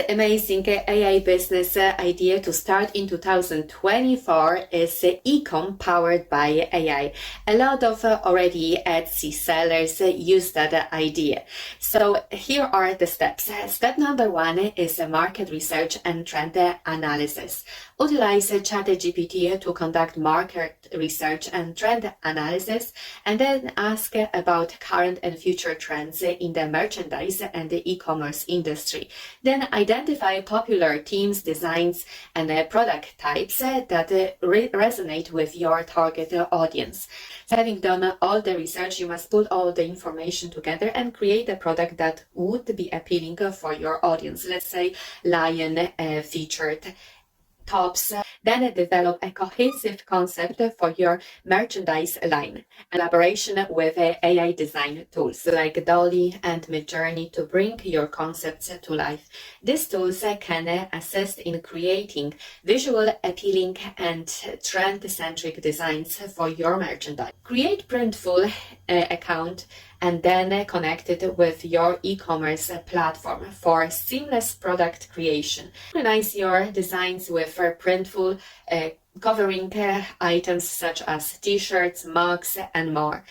amazing AI business idea to start in 2024 is e-com powered by AI. A lot of already Etsy sellers use that idea. So here are the steps. Step number 1 is market research and trend analysis. Utilize ChatGPT to conduct market research and trend analysis, and then ask about current and future trends in the merchandise and the e-commerce industry. Then identify popular themes, designs, and product types that resonate with your target audience. Having done all the research, you must put all the information together and create a product that would be appealing for your audience. Let's say lion featured tops. Then develop a cohesive concept for your merchandise line. Collaboration with AI design tools like Dolly and Midjourney to bring your concepts to life. These tools can assist in creating visual appealing and trend-centric designs for your merchandise. Create Printful account and then connect it with your e-commerce platform for seamless product creation. Organize your designs with Printful, covering items such as t-shirts, mugs, and more.